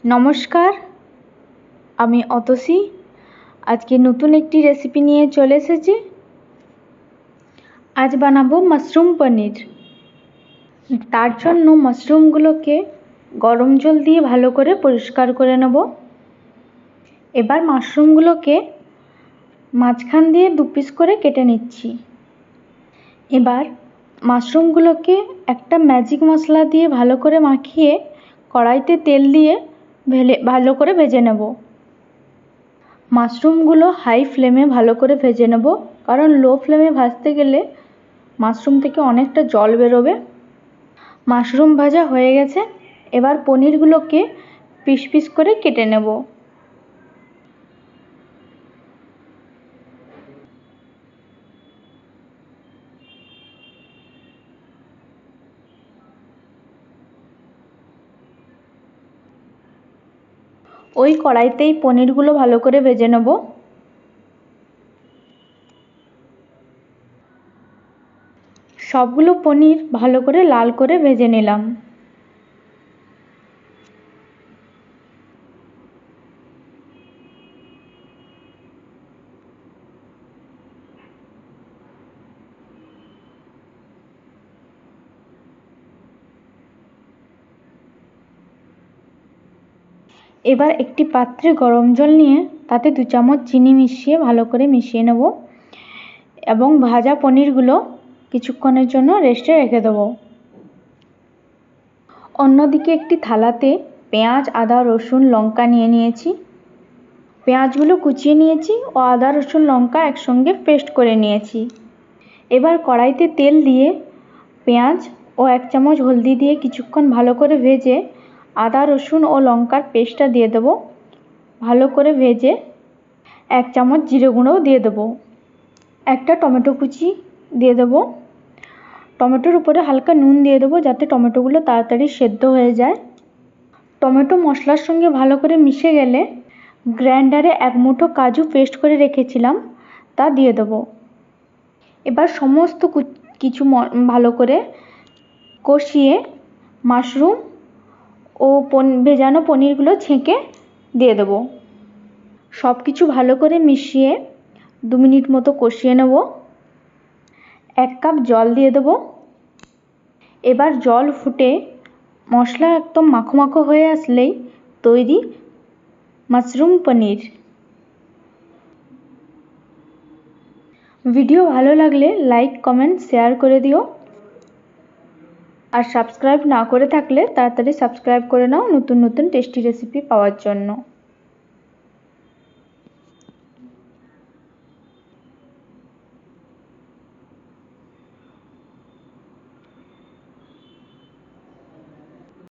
নমস্কার, আমি অতসী। আজকে নতুন একটি রেসিপি নিয়ে চলে এসেছি। আজ বানাবো মাশরুম পনির। তার জন্য মাশরুমগুলোকে গরম জল দিয়ে ভালো করে পরিষ্কার করে নেব। এবার মাশরুমগুলোকে মাঝখান দিয়ে 2 পিস করে কেটে নিচ্ছি। এবার মাশরুমগুলোকে একটা ম্যাজিক মশলা দিয়ে ভালো করে মাখিয়ে কড়াইতে তেল দিয়ে ভালো করে ভেজে নেব। মাশরুমগুলো হাই ফ্লেমে ভালো করে ভেজে নেব, কারণ লো ফ্লেমে ভাজতে গেলে মাশরুম থেকে অনেকটা জল বেরোবে। মাশরুম ভাজা হয়ে গেছে। এবার পনিরগুলোকে পিস পিস করে কেটে নেব। ওই কড়াইতেই পনিরগুলো ভালো করে ভেজে নেব। সবগুলো পনির ভালো করে লাল করে ভেজে নিলাম। এবার একটি পাত্রে গরম জল নিয়ে তাতে 2 চামচ চিনি মিশিয়ে ভালো করে মিশিয়ে নেব এবং ভাজা পনিরগুলো কিছুক্ষণের জন্য রেস্টে রেখে দেবো। অন্যদিকে একটি থালাতে পেঁয়াজ, আদা, রসুন, লঙ্কা নিয়ে নিয়েছি। পেঁয়াজগুলো কুচিয়ে নিয়েছি ও আদা, রসুন, লঙ্কা একসঙ্গে পেস্ট করে নিয়েছি। এবার কড়াইতে তেল দিয়ে পেঁয়াজ ও 1 চামচ হলদি দিয়ে কিছুক্ষণ ভালো করে ভেজে আদা, রসুন ও লঙ্কার পেস্টটা দিয়ে দেবো। ভালো করে ভেজে 1 চামচ জিরে গুঁড়োও দিয়ে দেবো। একটা টমেটো কুচি দিয়ে দেবো। টমেটোর উপরে হালকা নুন দিয়ে দেবো, যাতে টমেটোগুলো তাড়াতাড়ি সেদ্ধ হয়ে যায়। টমেটো মশলার সঙ্গে ভালো করে মিশে গেলে গ্রাইন্ডারে 1 মুঠো কাজু পেস্ট করে রেখেছিলাম তা দিয়ে দেবো। এবার সমস্ত কিছু ভালো করে কষিয়ে মাশরুম ও ভেজানো পনিরগুলো ছেঁকে দিয়ে দেবো। সব কিছু ভালো করে মিশিয়ে 2 মিনিট মতো কষিয়ে নেব। 1 কাপ জল দিয়ে দেবো। এবার জল ফুটে মশলা একদম মাখো মাখো হয়ে আসলেই তৈরি মাশরুম পনির। ভিডিও ভালো লাগলে লাইক, কমেন্ট, শেয়ার করে দিও। আর সাবস্ক্রাইব না করে থাকলে তাড়াতাড়ি সাবস্ক্রাইব করে নাও নতুন নতুন টেস্টি রেসিপি পাওয়ার জন্য।